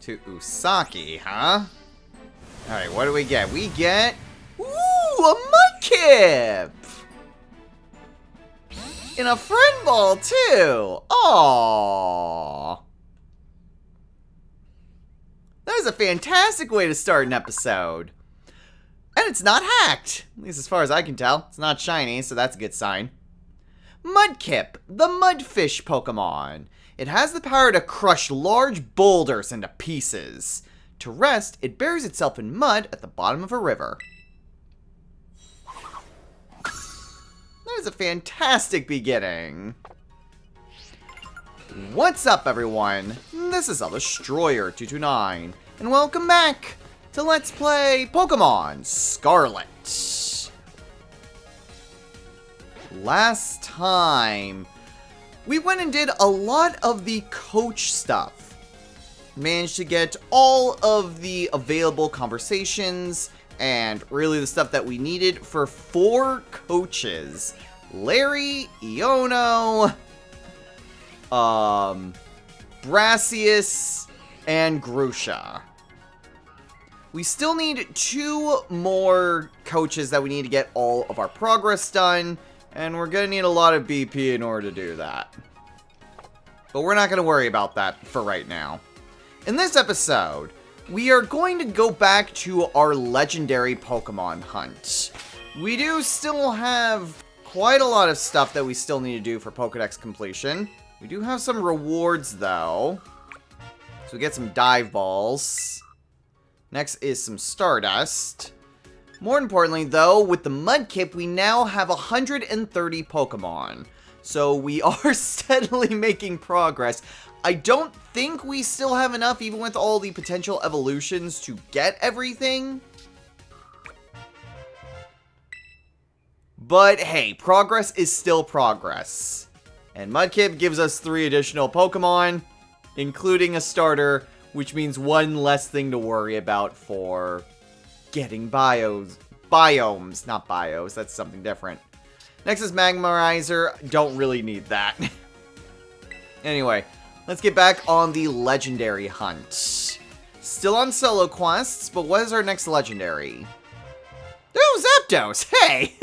To Usaki, huh? Alright, what do we get? We get... Ooh, a Mudkip! And a friend ball, too! Aww! That is a fantastic way to start an episode. And it's not hacked! At least as far as I can tell. It's not shiny, so that's a good sign. Mudkip, the Mudfish Pokemon. It has the power to crush large boulders into pieces. To rest, it buries itself in mud at the bottom of a river. That is a fantastic beginning. What's up, everyone? This is Destroyer229, and welcome back to Let's Play Pokemon Scarlet. Last time, we went and did a lot of the coach stuff. Managed to get all of the available conversations and really the stuff that we needed for 4 coaches. Larry, Iono, Brassius, and Grusha. We still need 2 more coaches that we need to get all of our progress done, and we're gonna need a lot of BP in order to do that. But we're not gonna worry about that for right now. In this episode, we are going to go back to our legendary Pokemon hunt. We do still have quite a lot of stuff that we still need to do for Pokedex completion. We do have some rewards, though. So we get some dive balls. Next is some Stardust. More importantly, though, with the Mudkip, we now have 130 Pokemon. So we are steadily making progress. I don't think we still have enough, even with all the potential evolutions, to get everything. But hey, progress is still progress. And Mudkip gives us 3 additional Pokemon, including a starter, which means 1 less thing to worry about for getting biomes, not bios, that's something different. Next is Magmarizer, don't really need that. Anyway, let's get back on the legendary hunt. Still on solo quests, but what is our next legendary? Oh, Zapdos! Hey!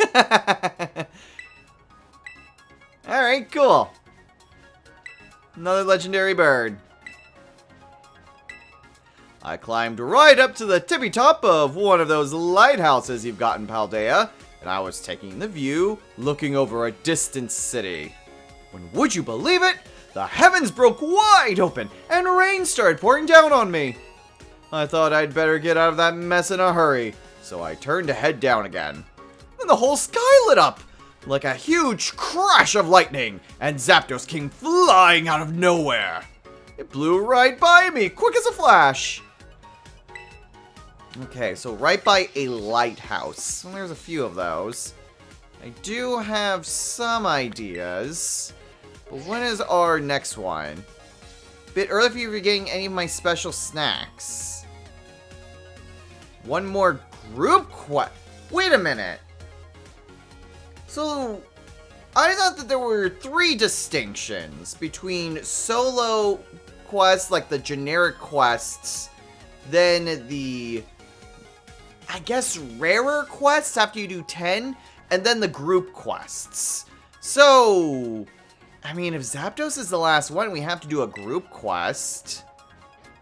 Alright, cool. Another legendary bird. I climbed right up to the tippy top of one of those lighthouses you've got in Paldea, and I was taking the view, looking over a distant city. When, would you believe it, the heavens broke wide open, and rain started pouring down on me. I thought I'd better get out of that mess in a hurry, so I turned to head down again. Then the whole sky lit up, like a huge crash of lightning, and Zapdos came flying out of nowhere. It blew right by me, quick as a flash. Okay, so right by a lighthouse. Well, there's a few of those. I do have some ideas. But when is our next one? Bit early for you for getting any of my special snacks. One more group quest. Wait a minute. So, I thought that there were 3 distinctions between solo quests, like the generic quests, then the, I guess, rarer quests after you do 10, and then the group quests. So, I mean, if Zapdos is the last one, we have to do a group quest.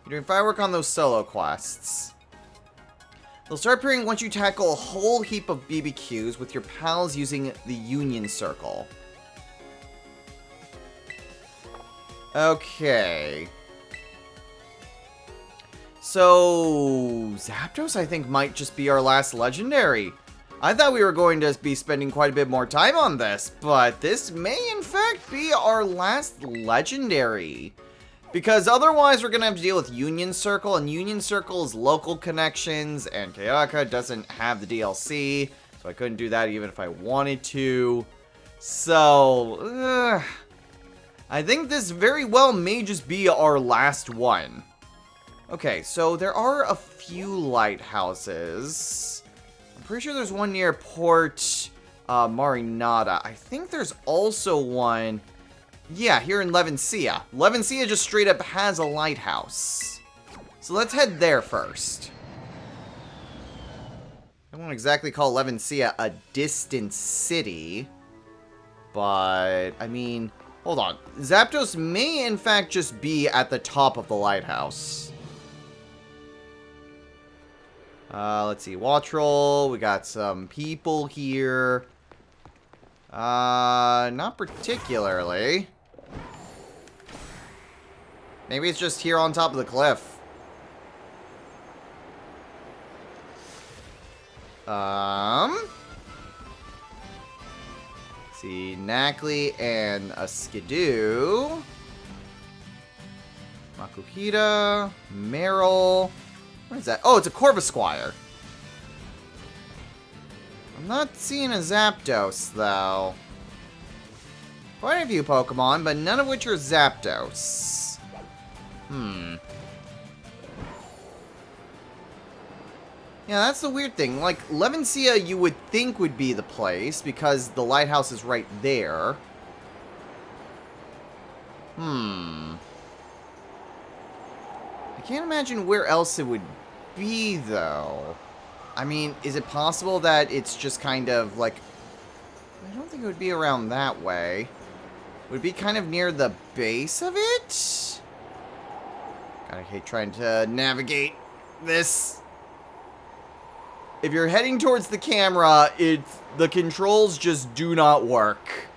You're doing firework on those solo quests. They'll start appearing once you tackle a whole heap of BBQs with your pals using the Union Circle. Okay. So, Zapdos, I think, might just be our last legendary. I thought we were going to be spending quite a bit more time on this, but this may, in fact, be our last legendary. Because otherwise, we're going to have to deal with Union Circle, and Union Circle is local connections, and Kayaka doesn't have the DLC, so I couldn't do that even if I wanted to. So, I think this very well may just be our last one. Okay, so there are a few lighthouses. I'm pretty sure there's one near Port Marinata. I think there's also one, yeah, here in Levencia. Levencia just straight up has a lighthouse. So let's head there first. I won't exactly call Levencia a distant city. But, I mean, hold on. Zapdos may, in fact, just be at the top of the lighthouse. Let's see. Wattrel. We got some people here. Not particularly. Maybe it's just here on top of the cliff. See, Knackley and a Skidoo. Makuhita. Meryl. What is that? Oh, it's a Corvisquire. I'm not seeing a Zapdos, though. Quite a few Pokemon, but none of which are Zapdos. Yeah, that's the weird thing. Like, Levencia you would think would be the place, because the lighthouse is right there. I can't imagine where else it would be, though. I mean, is it possible that it's just kind of, like... I don't think it would be around that way. Would it be kind of near the base of it? God, I hate trying to navigate this. If you're heading towards the camera, the controls just do not work.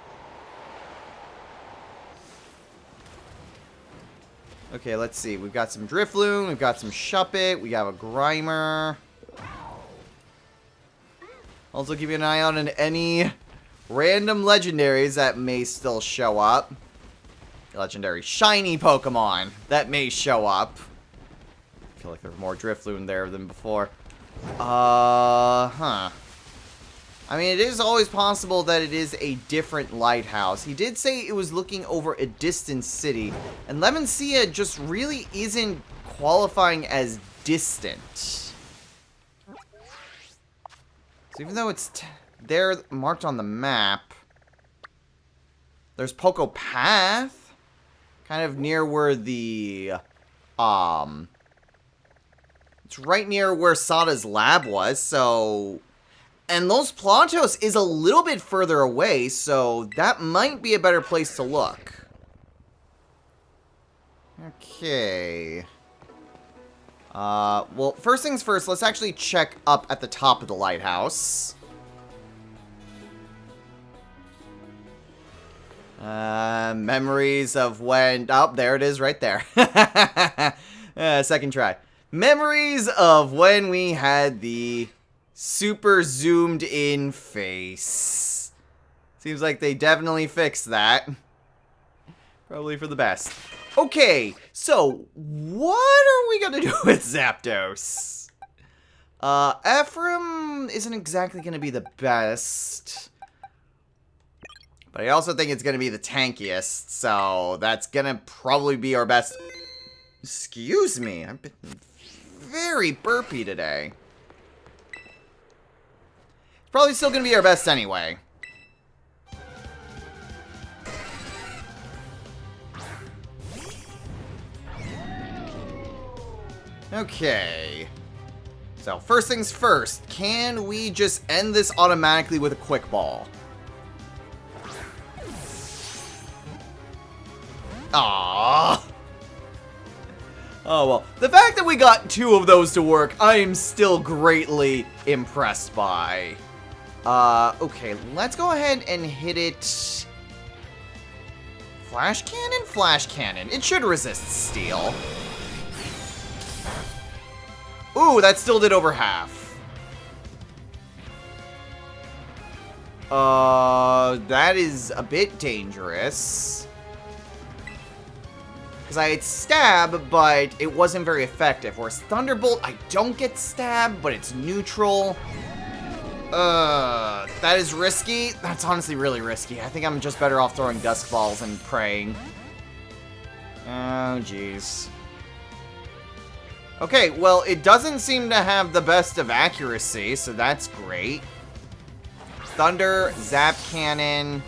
Okay, let's see. We've got some Drifloon, we've got some Shuppet, we have a Grimer. Also keeping an eye on any random legendaries that may still show up. Legendary shiny Pokemon that may show up. I feel like there's more Drifloon there than before. I mean, it is always possible that it is a different lighthouse. He did say it was looking over a distant city, and Levencia just really isn't qualifying as distant. So even though it's there marked on the map, there's Poco Path, kind of near where the, it's right near where Sada's lab was, so... And Los Platos is a little bit further away, so that might be a better place to look. Okay. Well, first things first, let's actually check up at the top of the lighthouse. Memories of when... Oh, there it is right there. Second try. Memories of when we had the super zoomed in face. Seems like they definitely fixed that. Probably for the best. Okay, so what are we gonna do with Zapdos? Ephraim isn't exactly gonna be the best. But I also think it's gonna be the tankiest, so that's gonna probably be our best. Excuse me, I've been very burpy today. It's probably still gonna be our best anyway. Okay. So, first things first, can we just end this automatically with a quick ball? Aww. Oh, well. The fact that we got 2 of those to work, I am still greatly impressed by. Okay, let's go ahead and hit it. Flash Cannon? Flash Cannon. It should resist Steel. Ooh, that still did over half. That is a bit dangerous. Because I had Stab, but it wasn't very effective. Whereas Thunderbolt, I don't get Stab, but it's neutral. That is risky. That's honestly really risky. I think I'm just better off throwing Dusk Balls and praying. Oh, jeez. Okay, well, it doesn't seem to have the best of accuracy, so that's great. Thunder, Zap Cannon.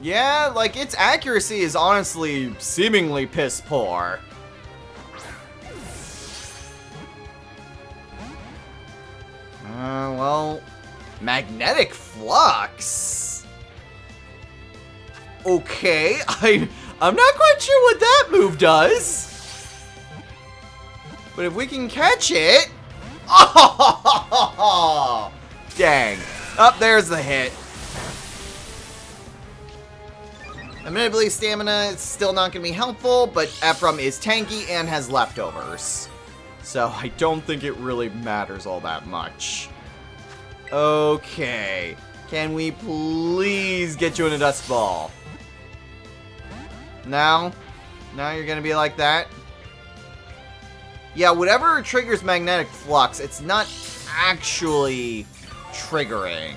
Yeah, like, its accuracy is honestly seemingly piss poor. Well, magnetic flux. Okay, I'm not quite sure what that move does. But if we can catch it... Oh, dang. Up there's the hit. Admittedly, stamina is still not going to be helpful, but Ephraim is tanky and has leftovers. So I don't think it really matters all that much. Okay. Can we please get you in a dust ball? Now? Now you're going to be like that? Yeah, whatever triggers magnetic flux, it's not actually triggering.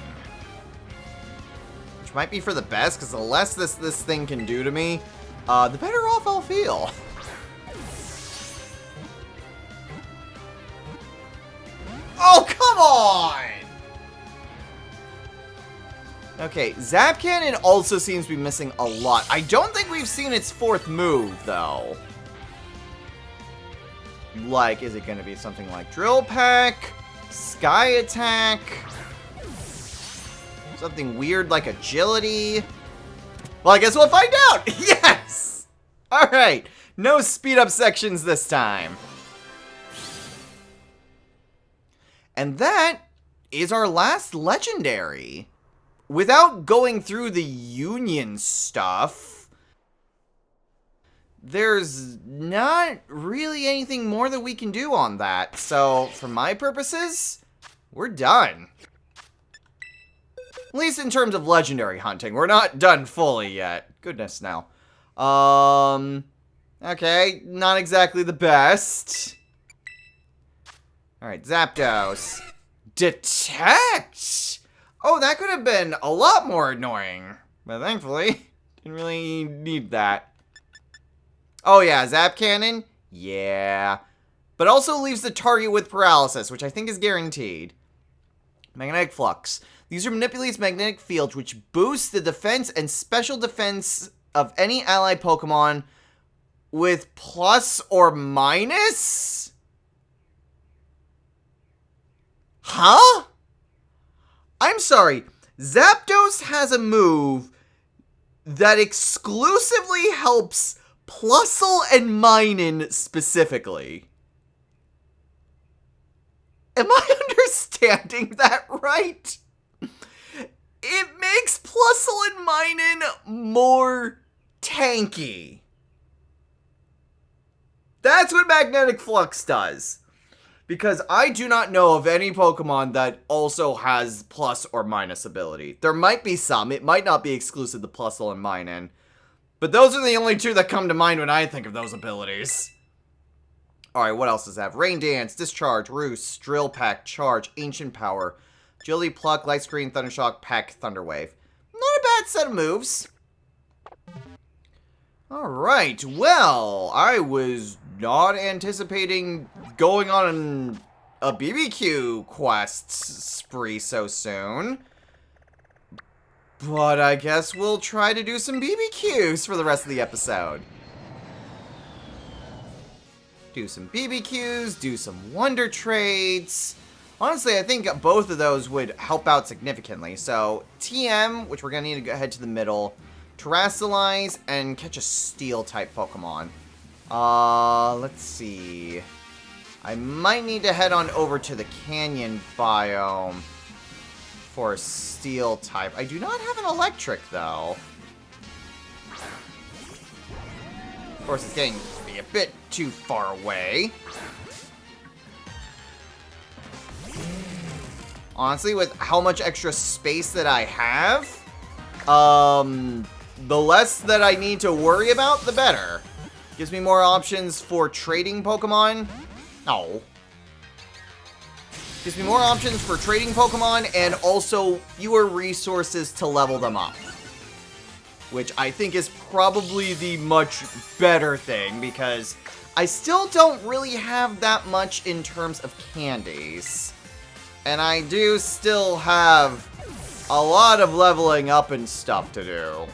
Which might be for the best, because the less this thing can do to me, the better off I'll feel. Oh, come on! Okay, Zap Cannon also seems to be missing a lot. I don't think we've seen its fourth move, though. Like, is it going to be something like Drill Peck? Sky Attack? Something weird like Agility? Well, I guess we'll find out! Yes! Alright, no speed up sections this time. And that is our last legendary. Without going through the Union stuff, there's not really anything more that we can do on that. So, for my purposes, we're done. At least in terms of legendary hunting. We're not done fully yet. Goodness now. Okay, not exactly the best. Alright, Zapdos. Detect! Oh, that could have been a lot more annoying. But thankfully, didn't really need that. Oh yeah, Zap Cannon? Yeah. But also leaves the target with paralysis, which I think is guaranteed. Magnetic Flux. The user manipulates magnetic fields, which boosts the defense and special defense of any allied Pokemon with plus or minus? Huh? I'm sorry. Zapdos has a move that exclusively helps Plusle and Minun specifically. Am I understanding that right? It makes Plusle and Minun more tanky. That's what Magnetic Flux does. Because I do not know of any Pokemon that also has plus or minus ability. There might be some. It might not be exclusive to Plusle and Minun. But those are the only two that come to mind when I think of those abilities. Alright, what else does it have? Rain Dance, Discharge, Roost, Drill Peck, Charge, Ancient Power, Agility, Pluck, Light Screen, Thundershock, Peck, Thunder Wave. Not a bad set of moves. Alright, well, I was not anticipating going on a BBQ quest spree so soon. But I guess we'll try to do some BBQs for the rest of the episode. Do some BBQs, do some Wonder Trades. Honestly, I think both of those would help out significantly. So, TM, which we're going to need to head to the middle, Terrasilize, and catch a Steel-type Pokemon. Let's see. I might need to head on over to the Canyon biome for a Steel-type. I do not have an Electric, though. Of course, it's getting to be a bit too far away. Honestly, with how much extra space that I have, the less that I need to worry about, the better. Gives me more options for trading Pokemon. No. Gives me more options for trading Pokemon and also fewer resources to level them up. Which I think is probably the much better thing because I still don't really have that much in terms of candies. And I do still have a lot of leveling up and stuff to do.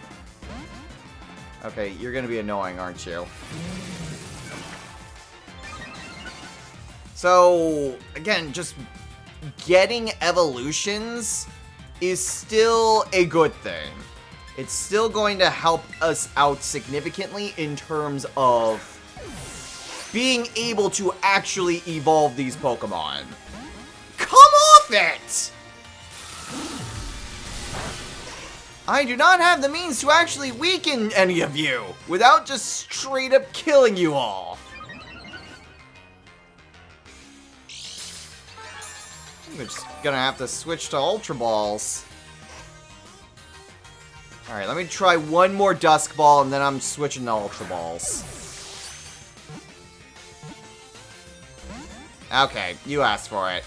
Okay, you're gonna be annoying, aren't you? So, again, just getting evolutions is still a good thing. It's still going to help us out significantly in terms of being able to actually evolve these Pokemon. Come off it! I do not have the means to actually weaken any of you without just straight up killing you all. We're just gonna have to switch to Ultra Balls. Alright, let me try one more Dusk Ball and then I'm switching to Ultra Balls. Okay, you asked for it.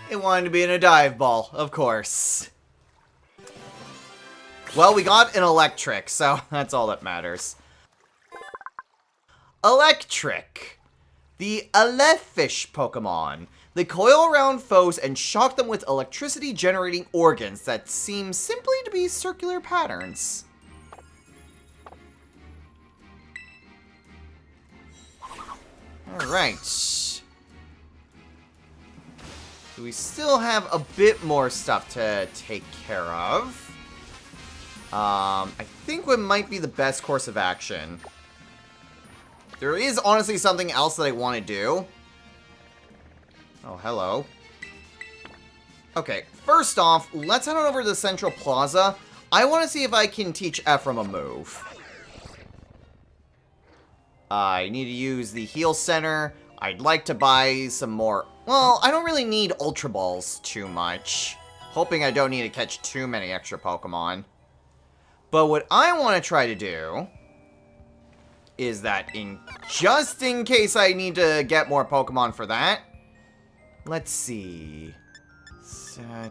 It wanted to be in a Dive Ball, of course. Well, we got an Electric, so that's all that matters. Electric. The Alephish Pokemon. They coil around foes and shock them with electricity-generating organs that seem simply to be circular patterns. Alright. So we still have a bit more stuff to take care of. I think what might be the best course of action. There is honestly something else that I want to do. Oh, hello. Okay, first off, let's head on over to the Central Plaza. I want to see if I can teach Ephraim a move. I need to use the Heal Center. I'd like to buy some more... Well, I don't really need Ultra Balls too much. Hoping I don't need to catch too many extra Pokemon. But what I want to try to do is that just in case I need to get more Pokemon for that, let's see.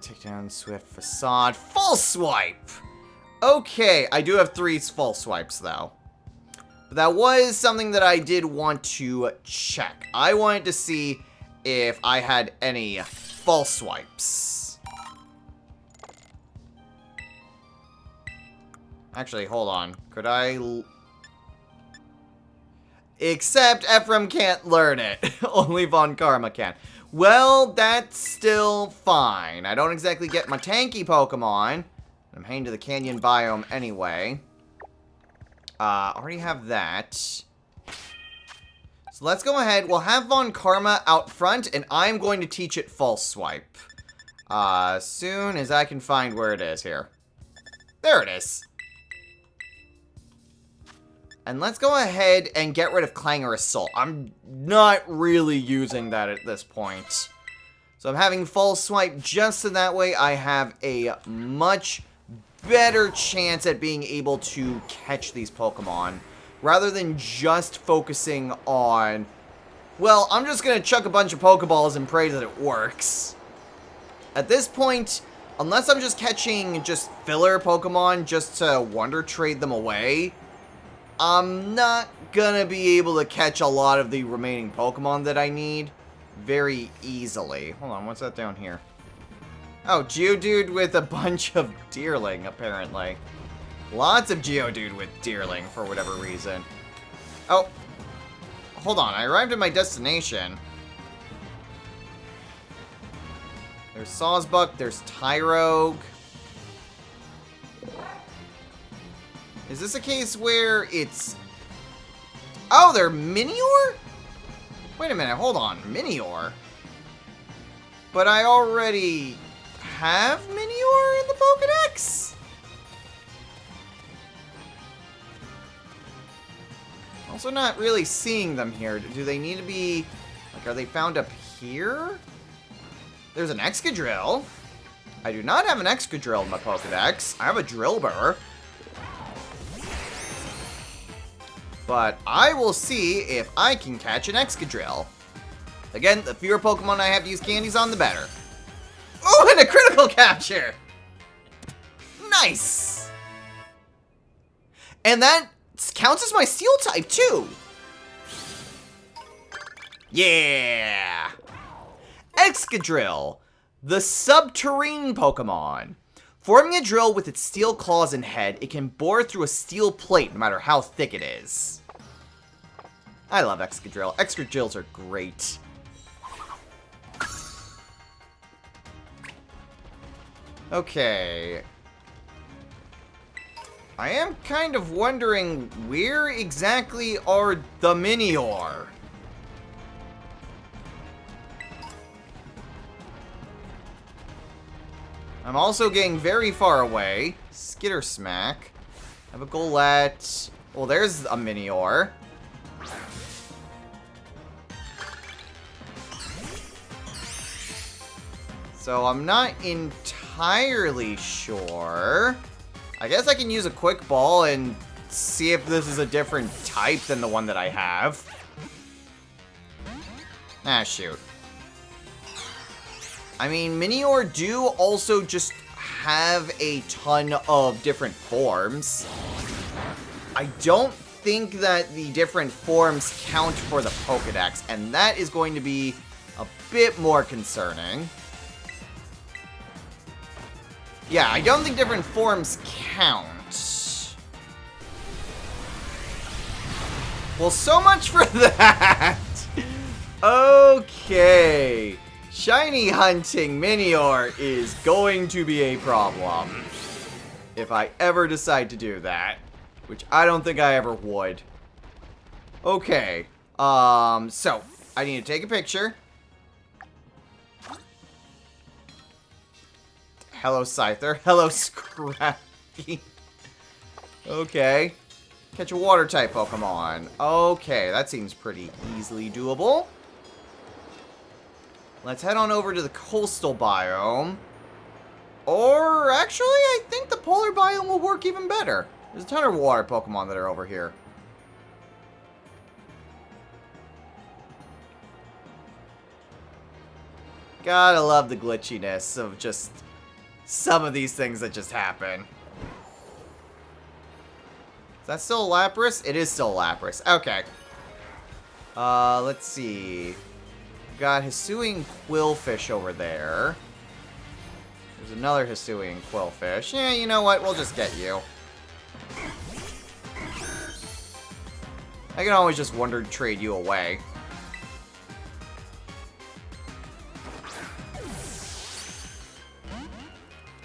Take down Swift Facade. False Swipe! Okay, I do have 3 false swipes though. But that was something that I did want to check. I wanted to see if I had any false swipes. Actually, hold on. Could I... Except Ephraim can't learn it. Only Von Karma can. Well, that's still fine. I don't exactly get my tanky Pokemon. I'm heading to the Canyon biome anyway. Already have that. So let's go ahead. We'll have Von Karma out front, and I'm going to teach it False Swipe. Soon as I can find where it is here. There it is. And let's go ahead and get rid of Clangor Assault. I'm not really using that at this point. So I'm having False Swipe just so that way I have a much better chance at being able to catch these Pokemon. Rather than just focusing on, well, I'm just going to chuck a bunch of Pokeballs and pray that it works. At this point, unless I'm just catching just filler Pokemon just to Wonder Trade them away, I'm not gonna be able to catch a lot of the remaining Pokemon that I need very easily. Hold on, what's that down here? Oh, Geodude with a bunch of Deerling, apparently. Lots of Geodude with Deerling, for whatever reason. Oh, hold on, I arrived at my destination. There's Sawsbuck, there's Tyrogue. Is this a case where it's... Oh, they're Minior? Wait a minute, hold on. Minior? But I already have Minior in the Pokedex? Also not really seeing them here. Do they need to be... Like, are they found up here? There's an Excadrill. I do not have an Excadrill in my Pokedex. I have a Drillbur. But I will see if I can catch an Excadrill. Again, the fewer Pokemon I have to use candies on, the better. Oh, and a critical capture! Nice! And that counts as my Steel type, too! Yeah! Excadrill! The Subterrene Pokemon. Forming a drill with its steel claws and head, it can bore through a steel plate no matter how thick it is. I love Excadrill. Excadrills are great. Okay. I am kind of wondering where exactly are the Minior? I'm also getting very far away. Skitter Smack. I have a Golett. Well, there's a Minior. So I'm not entirely sure. I guess I can use a Quick Ball and see if this is a different type than the one that I have. Ah, shoot. I mean, Minior do also just have a ton of different forms. I don't think that the different forms count for the Pokédex, and that is going to be a bit more concerning. Yeah, I don't think different forms count. Well, so much for that! Okay. Shiny hunting Minior is going to be a problem. If I ever decide to do that. Which I don't think I ever would. Okay. So, I need to take a picture. Hello, Scyther. Hello, Scrappy. Okay. Catch a water-type Pokemon. Okay, that seems pretty easily doable. Let's head on over to the coastal biome. Or, actually, I think the polar biome will work even better. There's a ton of water Pokemon that are over here. Gotta love the glitchiness of just some of these things that just happen. Is that still a Lapras? It is still a Lapras. Okay. Let's see. Got Hisuian Quillfish over there. There's another Hisuian Quillfish. Yeah, you know what? We'll just get you. I can always just Wonder Trade you away.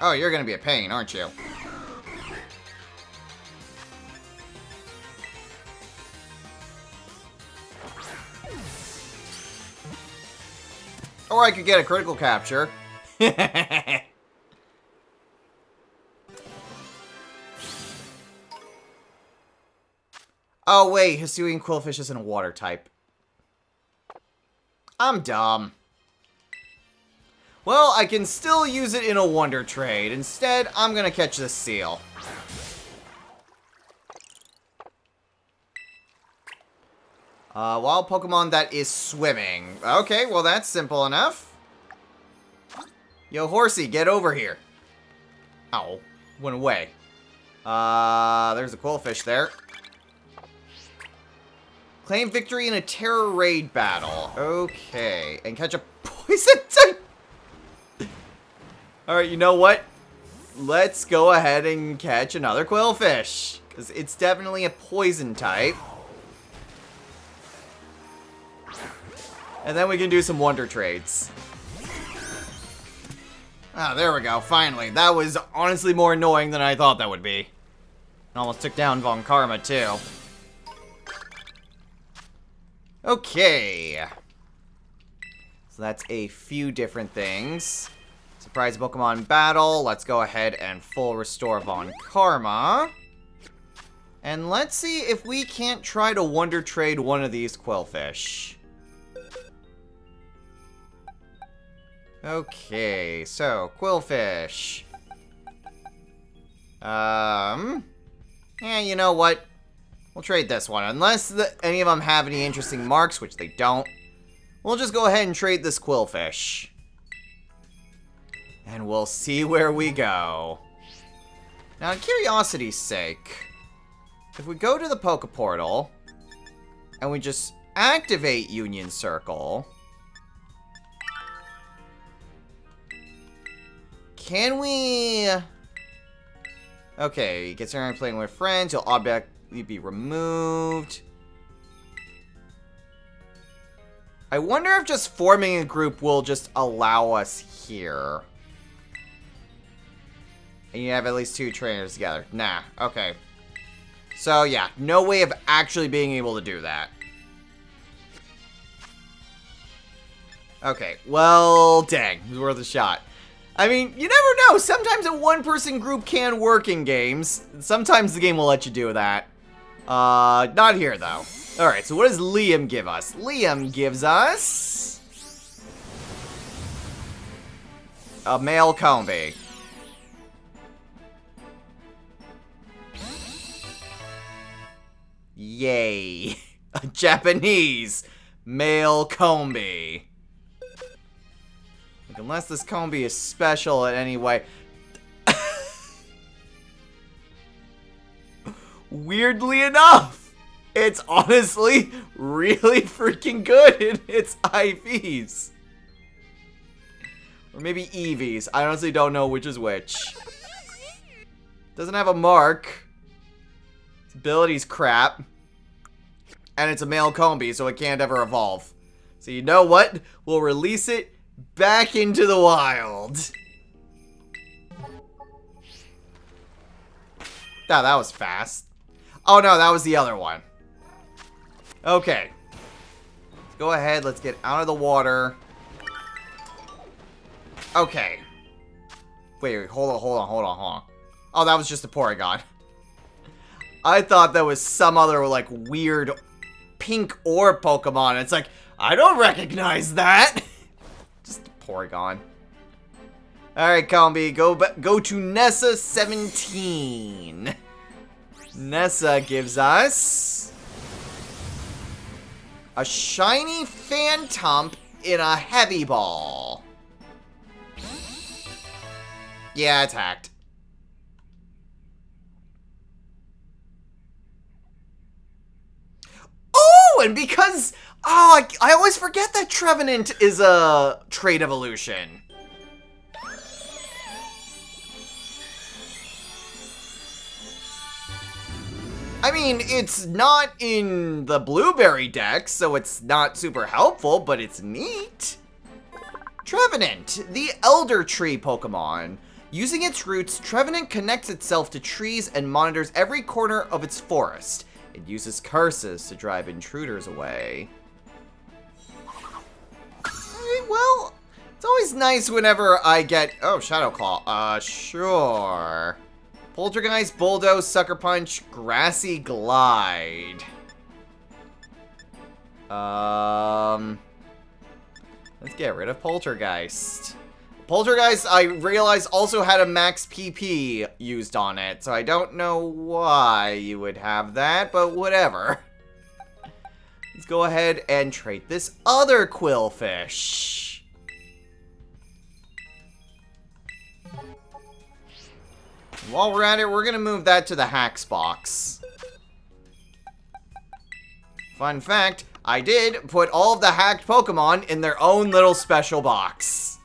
Oh, you're gonna be a pain, aren't you? Or I could get a critical capture. Oh, wait. Hisuian Quillfish isn't a water type. I'm dumb. Well, I can still use it in a Wonder Trade. Instead, I'm gonna catch this seal. Wild Pokemon that is swimming. Okay, well that's simple enough. Yo, Horsey, get over here. Ow. Went away. There's a Quillfish there. Claim victory in a Terror Raid battle. Okay. And catch a poison type. Alright, you know what? Let's go ahead and catch another Quillfish. Because it's definitely a poison type. And then we can do some Wonder Trades. Ah, there we go, finally. That was honestly more annoying than I thought that would be. Almost took down Von Karma, too. Okay. So that's a few different things. Surprise Pokemon battle. Let's go ahead and full restore Von Karma. And let's see if we can't try to Wonder Trade one of these Quillfish. Okay, so, Quillfish. Yeah, you know what? We'll trade this one. Unless any of them have any interesting marks, which they don't. We'll just go ahead and trade this Quillfish. And we'll see where we go. Now, in curiosity's sake, if we go to the Poke Portal, and we just activate Union Circle, Can we... Okay, gets around playing with friends. You'll automatically be removed. I wonder if just forming a group will just allow us here. And you have at least 2 trainers together. Nah, okay. So, yeah, no way of actually being able to do that. Okay, well, dang, it was worth a shot. I mean, you never know. Sometimes a one-person group can work in games. Sometimes the game will let you do that. Not here, though. Alright, so what does Liam give us? Liam gives us... a male Kombi. Yay. A Japanese male Kombi. Like, unless this Kombi is special in any way. Weirdly enough, it's honestly really freaking good in its IVs. Or maybe EVs. I honestly don't know which is which. Doesn't have a mark. Its ability's crap. And it's a male Kombi, so it can't ever evolve. So you know what? We'll release it back into the wild. Oh, that was fast. Oh no, that was the other one. Okay. Let's go ahead, let's get out of the water. Okay. Wait, hold on. Oh, that was just a Porygon. I thought that was some other, like, weird pink orb Pokemon. It's like, I don't recognize that. Just a Porygon. Alright, Kombi, go to Nessa 17. Nessa gives us a shiny Phantom in a Heavy Ball. Yeah, it's hacked. Oh, and because... Oh, I always forget that Trevenant is a trait evolution. I mean, it's not in the Blueberry deck, so it's not super helpful, but it's neat. Trevenant, the Elder Tree Pokemon. Using its roots, Trevenant connects itself to trees and monitors every corner of its forest. It uses curses to drive intruders away. Alright, well, it's always nice whenever I get... Oh, Shadow Claw. Sure. Poltergeist, Bulldoze, Sucker Punch, Grassy Glide. Let's get rid of Poltergeist. Poltergeist, I realized, also had a max PP used on it, so I don't know why you would have that, but whatever. Let's go ahead and trade this other Quillfish. While we're at it, we're gonna move that to the Hacks box. Fun fact, I did put all of the hacked Pokemon in their own little special box.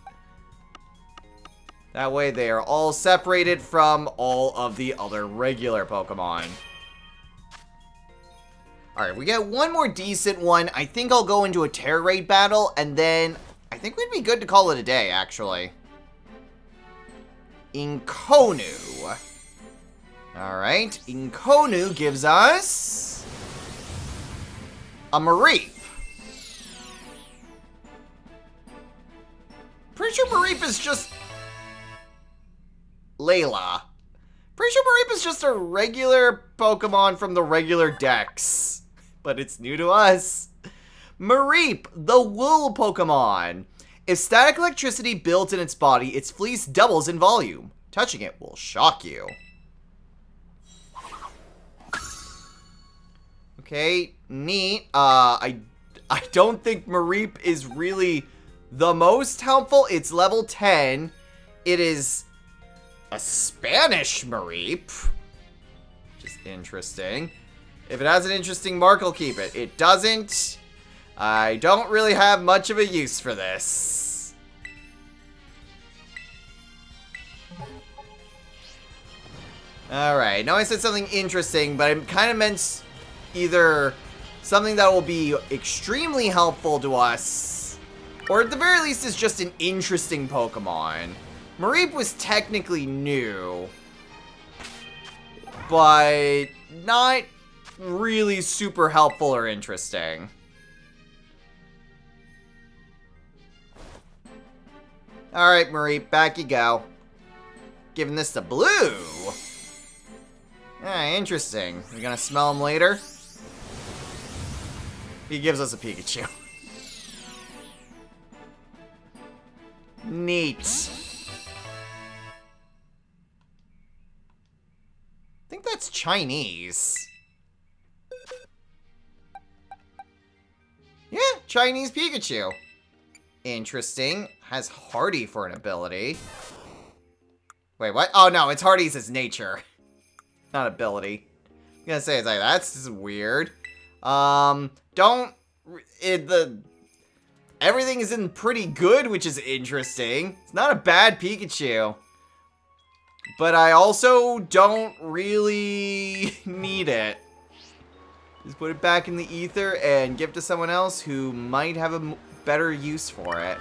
That way they are all separated from all of the other regular Pokemon. Alright, we get one more decent one. I think I'll go into a Terror Raid battle, and then I think we'd be good to call it a day, actually. Inkonu. Alright, Inkonu gives us a Mareep. Pretty sure Mareep is just Layla. Pretty sure Mareep is just a regular Pokemon from the regular decks. But it's new to us. Mareep, the wool Pokemon. If static electricity builds in its body, its fleece doubles in volume. Touching it will shock you. Okay, neat. I don't think Mareep is really the most helpful. It's level 10. It is a Spanish Mareep. Which is interesting. If it has an interesting mark, I'll keep it. It doesn't. I don't really have much of a use for this. Alright, now I said something interesting, but I kind of meant either something that will be extremely helpful to us, or at the very least is just an interesting Pokemon. Mareep was technically new, but not really super helpful or interesting. Alright, Mareep, back you go. Giving this to Blue. Ah, interesting. We're gonna smell him later. He gives us a Pikachu. Neat. I think that's Chinese. Yeah, Chinese Pikachu. Interesting. Has Hardy for an ability. Wait, what? Oh no, it's Hardy's his nature. Not ability. I'm gonna say it's like, that's weird. Everything is in pretty good, which is interesting. It's not a bad Pikachu. But I also don't really need it. Just put it back in the ether and give it to someone else who might have a better use for it.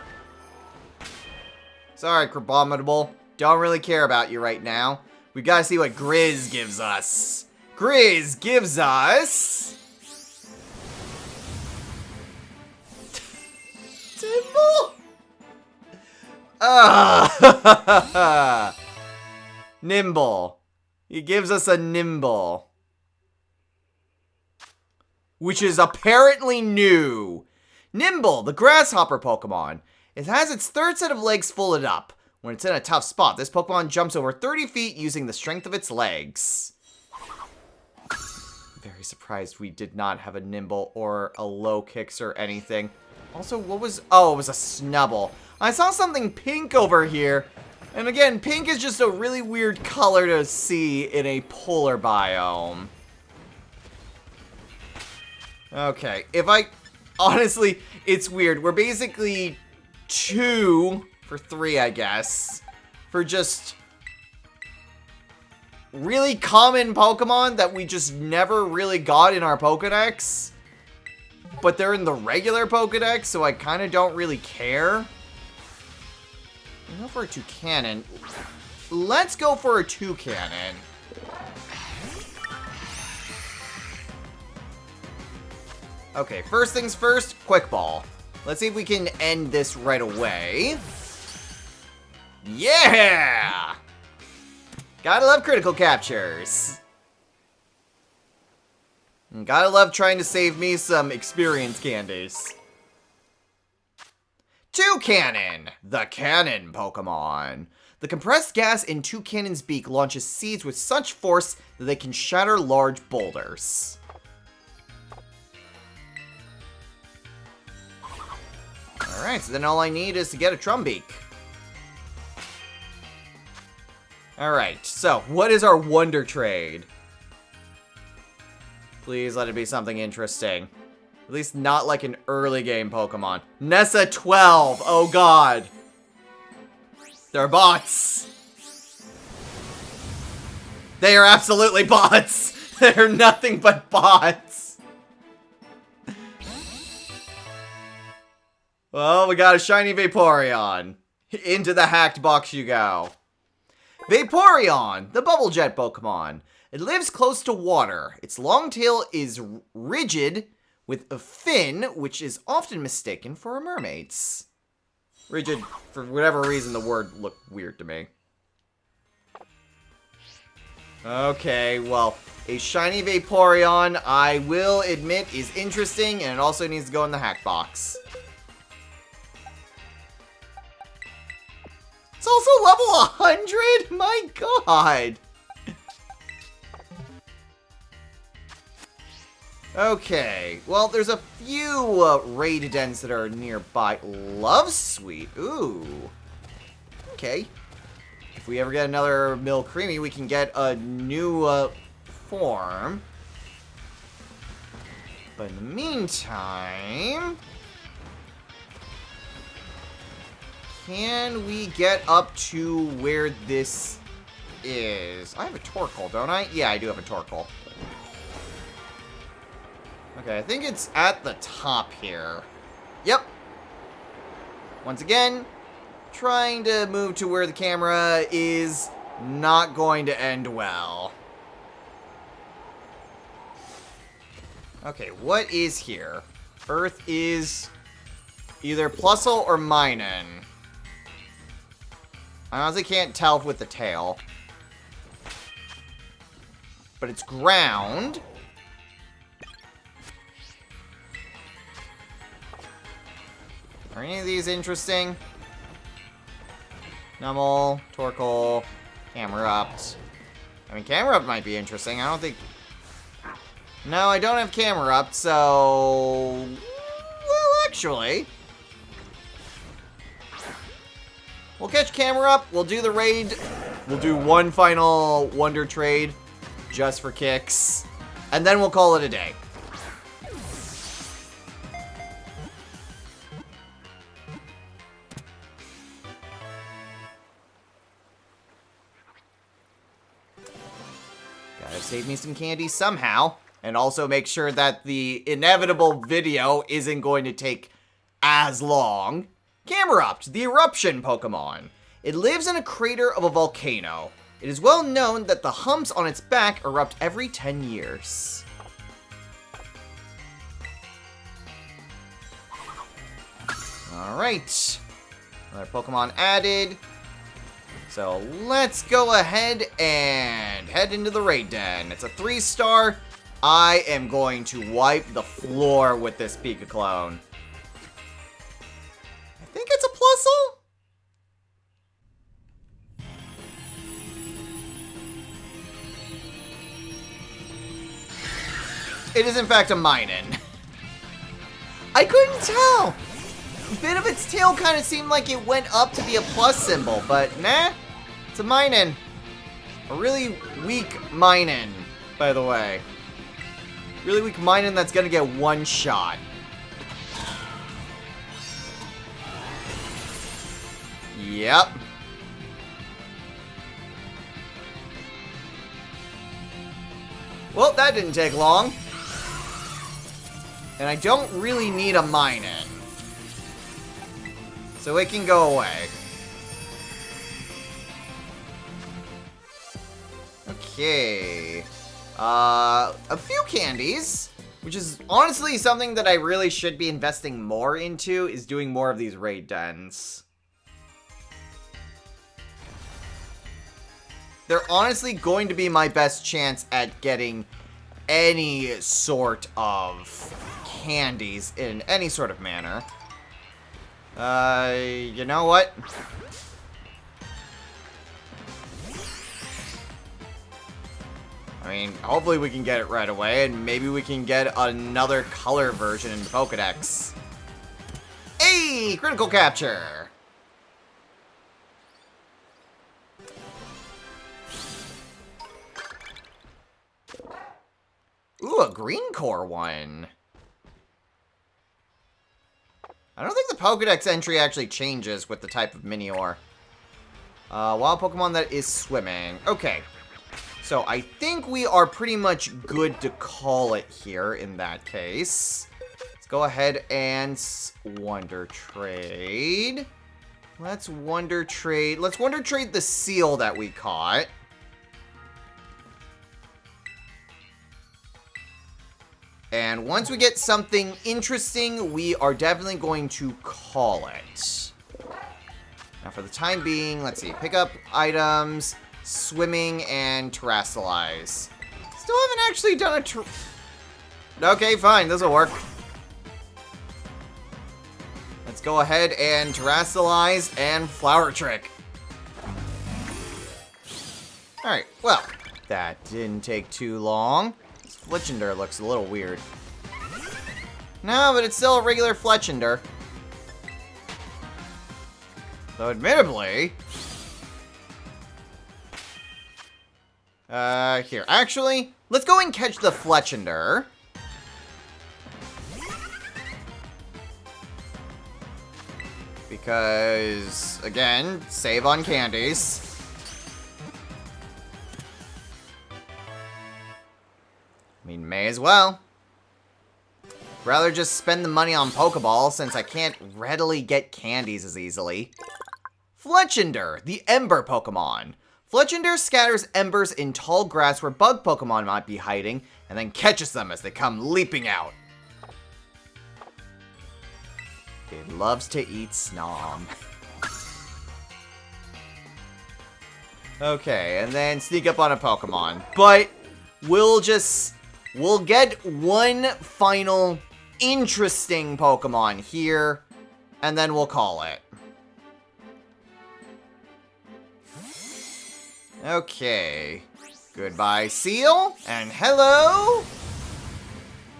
Sorry, Crabominable. Don't really care about you right now. We gotta see what Grizz gives us. Grizz gives us... Timble? Nimble. He gives us a Nimble. Which is apparently new. Nimble, the grasshopper Pokemon. It has its third set of legs folded up. When it's in a tough spot, this Pokemon jumps over 30 feet using the strength of its legs. Very surprised we did not have a Nimble or a Low Kicks or anything. Also, what was... Oh, it was a Snubble. I saw something pink over here. And again, pink is just a really weird color to see in a polar biome. Okay, honestly, it's weird. We're basically 2 for 3, I guess, for just really common Pokemon that we just never really got in our Pokedex. But they're in the regular Pokedex, so I kind of don't really care. Go for a Toucanon. Let's go for a Toucanon. Okay, first things first, Quick Ball. Let's see if we can end this right away. Yeah! Gotta love critical captures. And gotta love trying to save me some experience candies. Toucanon, the cannon Pokemon. The compressed gas in Toucanon's beak launches seeds with such force that they can shatter large boulders. Alright, so then all I need is to get a Trumbeak. Alright, so what is our Wonder Trade? Please let it be something interesting. At least not like an early game Pokemon. Nessa 12, oh god. They're bots. They are absolutely bots. They're nothing but bots. Well, we got a shiny Vaporeon. Into the hacked box you go. Vaporeon, the Bubble Jet Pokemon. It lives close to water. Its long tail is rigid with a fin, which is often mistaken for a mermaid's. Rigid, for whatever reason, the word looked weird to me. Okay, well, a shiny Vaporeon, I will admit, is interesting, and it also needs to go in the hack box. It's also level 100? My god! Okay, well, there's a few raid dens that are nearby. Love Sweet, ooh. Okay. If we ever get another Milcreamy, we can get a new form. But in the meantime... Can we get up to where this is... I have a Torkoal, don't I? Yeah, I do have a Torkoal. Okay, I think it's at the top here. Yep. Once again, trying to move to where the camera is not going to end well. Okay, what is here? Earth is either Plusle or Minun. I honestly can't tell with the tail. But it's ground. Are any of these interesting? Numel, Torkoal, Camerupt. I mean, Camerupt might be interesting. I don't think... No, I don't have Camerupt, so... Well, actually... We'll catch Camerupt, we'll do the raid, we'll do one final Wonder Trade, just for kicks, and then we'll call it a day. Gotta save me some candy somehow, and also make sure that the inevitable video isn't going to take as long. Camerupt, the eruption Pokemon. It lives in a crater of a volcano. It is well known that the humps on its back erupt every 10 years. Alright. Another Pokemon added. So let's go ahead and head into the raid den. It's a 3-star. I am going to wipe the floor with this Pika clone. I think it's a Plusle? It is in fact a Minun. I couldn't tell. A bit of its tail kind of seemed like it went up to be a plus symbol, but nah, it's a Minun. A really weak Minun, by the way. Really weak Minun that's gonna get one shot. Yep. Well, that didn't take long. And I don't really need a Minun. So it can go away. Okay. A few candies, which is honestly something that I really should be investing more into, is doing more of these raid dens. They're honestly going to be my best chance at getting any sort of candies in any sort of manner. You know what? I mean, hopefully we can get it right away, and maybe we can get another color version in the Pokedex. Hey! Critical capture! Ooh, a green core one. I don't think the Pokedex entry actually changes with the type of Minior. Wild Pokemon that is swimming. Okay. So I think we are pretty much good to call it here in that case. Let's go ahead and Wonder Trade. Let's Wonder Trade the seal that we caught. And once we get something interesting, we are definitely going to call it. Now for the time being, let's see. Pick up items, swimming, and terrasilize. Still haven't actually done a Okay, fine. This'll work. Let's go ahead and terrasilize and flower trick. Alright, well, that didn't take too long. Fletchinder looks a little weird. No, but it's still a regular Fletchinder. Though, admittedly... here. Actually, let's go and catch the Fletchinder. Because, again, save on candies. May as well. Rather just spend the money on Pokeballs since I can't readily get candies as easily. Fletchinder, the Ember Pokemon. Fletchinder scatters embers in tall grass where bug Pokemon might be hiding, and then catches them as they come leaping out. It loves to eat Snom. Okay, and then sneak up on a Pokemon. But we'll get one final interesting Pokemon here, and then we'll call it. Okay. Goodbye, Seal. And hello,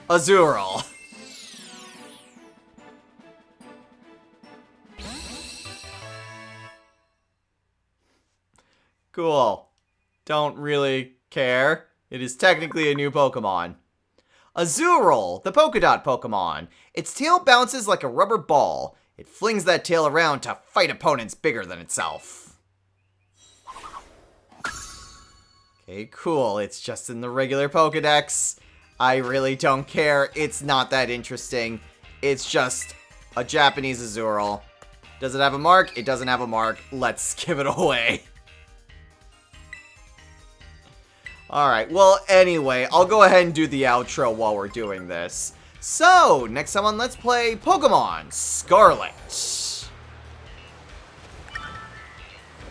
Azurill. Cool. Don't really care. It is technically a new Pokemon. Azurill, the polka dot Pokemon. Its tail bounces like a rubber ball. It flings that tail around to fight opponents bigger than itself. Okay, cool. It's just in the regular Pokedex. I really don't care. It's not that interesting. It's just a Japanese Azurill. Does it have a mark? It doesn't have a mark. Let's give it away. Alright, well, anyway, I'll go ahead and do the outro while we're doing this. So, next time on Let's Play Pokemon Scarlet.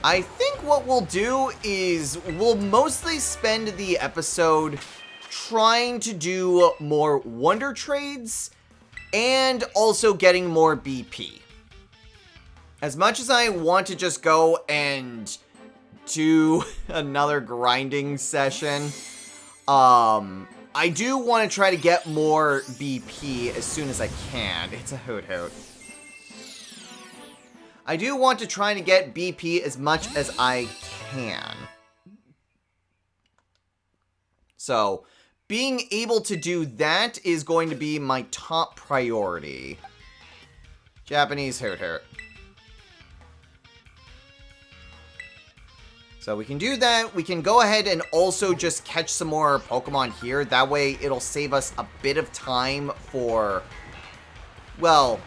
I think what we'll do is we'll mostly spend the episode trying to do more Wonder Trades and also getting more BP. As much as I want to just go and do another grinding session, I do want to try to get more BP as soon as I can. It's a hoot hoot. I do want to try to get BP as much as I can. So, being able to do that is going to be my top priority. Japanese hoot hoot. So we can do that. We can go ahead and also just catch some more Pokemon here. That way it'll save us a bit of time for, well,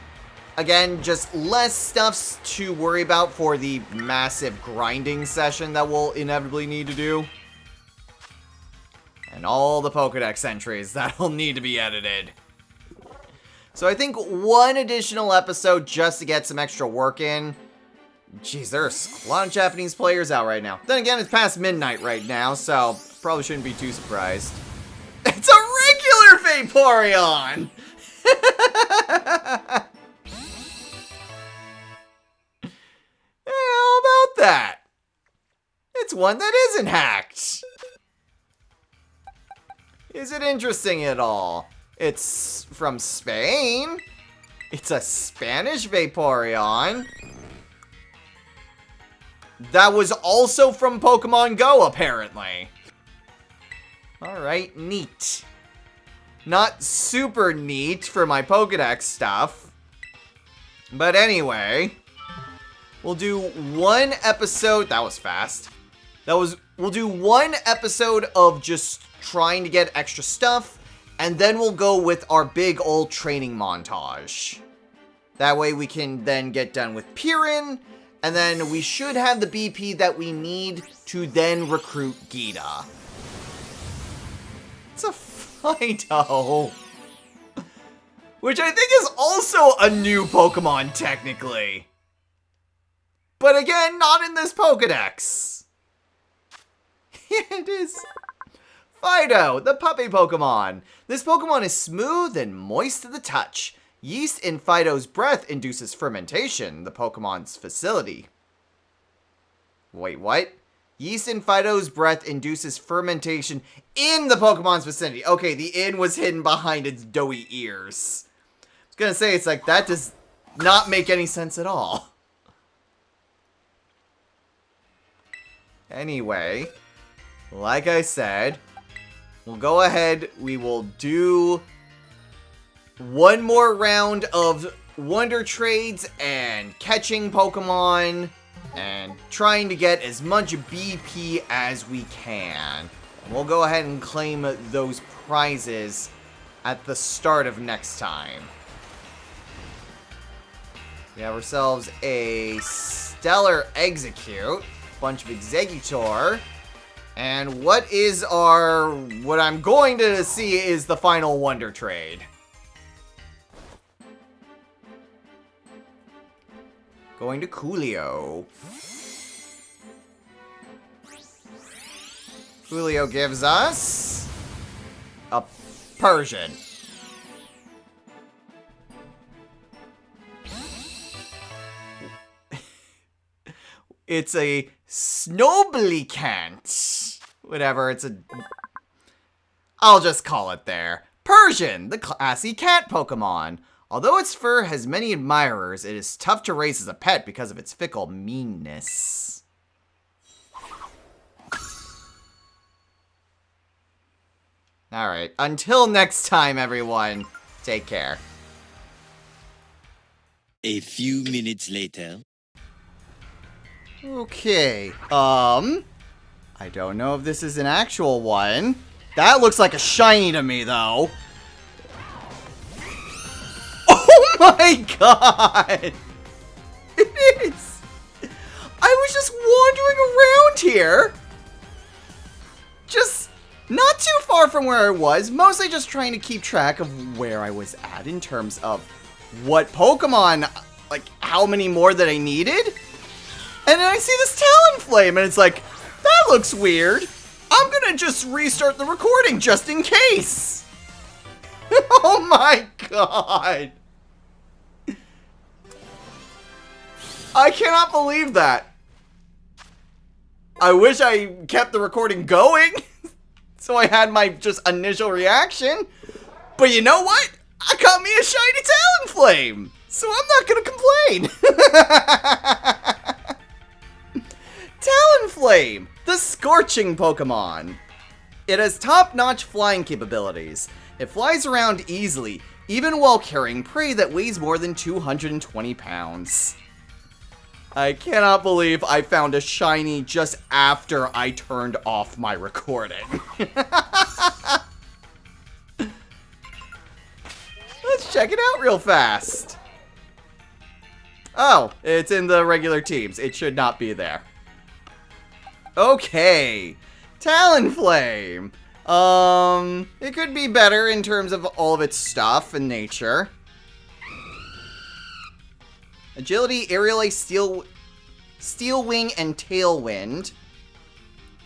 again, just less stuff to worry about for the massive grinding session that we'll inevitably need to do. And all the Pokedex entries that'll need to be edited. So I think one additional episode just to get some extra work in. Jeez, there's a lot of Japanese players out right now. Then again, it's past midnight right now, so probably shouldn't be too surprised. It's a regular Vaporeon! How about that? It's one that isn't hacked. Is it interesting at all? It's from Spain. It's a Spanish Vaporeon. That was also from Pokemon Go, apparently. Alright, neat. Not super neat for my Pokedex stuff. But anyway, we'll do one episode. That was fast. We'll do one episode of just trying to get extra stuff, and then we'll go with our big old training montage. That way we can then get done with Pirin, and then we should have the BP that we need to then recruit Gita. It's a Fido. Which I think is also a new Pokemon, technically. But again, not in this Pokedex. It is Fido, the puppy Pokemon. This Pokemon is smooth and moist to the touch. Yeast in Fido's breath induces fermentation, the Pokemon's facility. Wait, what? Yeast in Fido's breath induces fermentation in the Pokemon's vicinity. Okay, the "in" was hidden behind its doughy ears. I was gonna say, it's like, that does not make any sense at all. Anyway, like I said, we'll go ahead, we will do one more round of Wonder Trades and catching Pokemon and trying to get as much BP as we can. We'll go ahead and claim those prizes at the start of next time. We have ourselves a Stellar Execute, bunch of Executor, and what I'm going to see is the final Wonder Trade. Going to Coolio. Coolio gives us a Persian. It's a Snoblicant. Whatever, I'll just call it there. Persian, the classy cat Pokemon. Although its fur has many admirers, it is tough to raise as a pet because of its fickle meanness. Alright, until next time, everyone, take care. A few minutes later. Okay, I don't know if this is an actual one. That looks like a shiny to me, though. Oh my god! It is! I was just wandering around here. Just not too far from where I was. Mostly just trying to keep track of where I was at in terms of what Pokemon, like how many more that I needed. And then I see this Talonflame and it's like, that looks weird. I'm gonna just restart the recording just in case. Oh my god. I cannot believe that. I wish I kept the recording going so I had my just initial reaction. But you know what? I got me a shiny Talonflame, so I'm not gonna complain. Talonflame, the Scorching Pokemon. It has top-notch flying capabilities. It flies around easily, even while carrying prey that weighs more than 220 pounds. I cannot believe I found a shiny just after I turned off my recording. Let's check it out real fast. Oh, it's in the regular teams. It should not be there. Okay. Talonflame. It could be better in terms of all of its stuff and nature. Agility, Aerial Ace, Steel Wing, and Tailwind.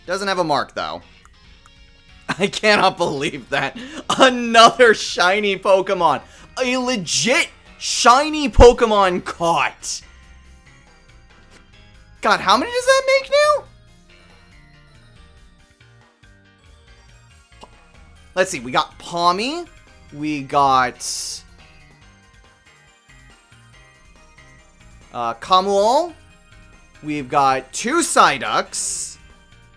Doesn't have a mark, though. I cannot believe that. Another shiny Pokemon. A legit shiny Pokemon caught. God, how many does that make now? Let's see, we got Palmy. We got Koumo-o. We've got 2 Psyducks,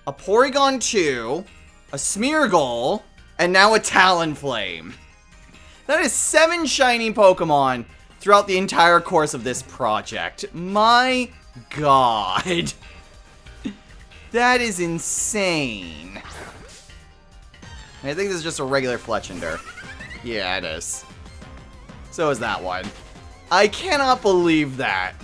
a Porygon 2, a Smeargle, and now a Talonflame. That is 7 shiny Pokemon throughout the entire course of this project. My god. That is insane. I think this is just a regular Fletchinder. Yeah, it is. So is that one. I cannot believe that.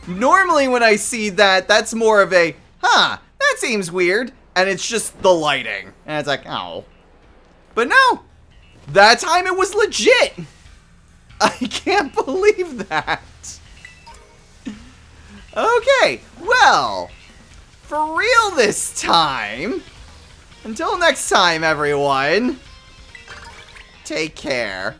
Normally when I see that, that's more of a, huh, that seems weird. And it's just the lighting. And it's like, oh. But no. That time it was legit. I can't believe that. Okay, well, for real this time. Until next time, everyone. Take care.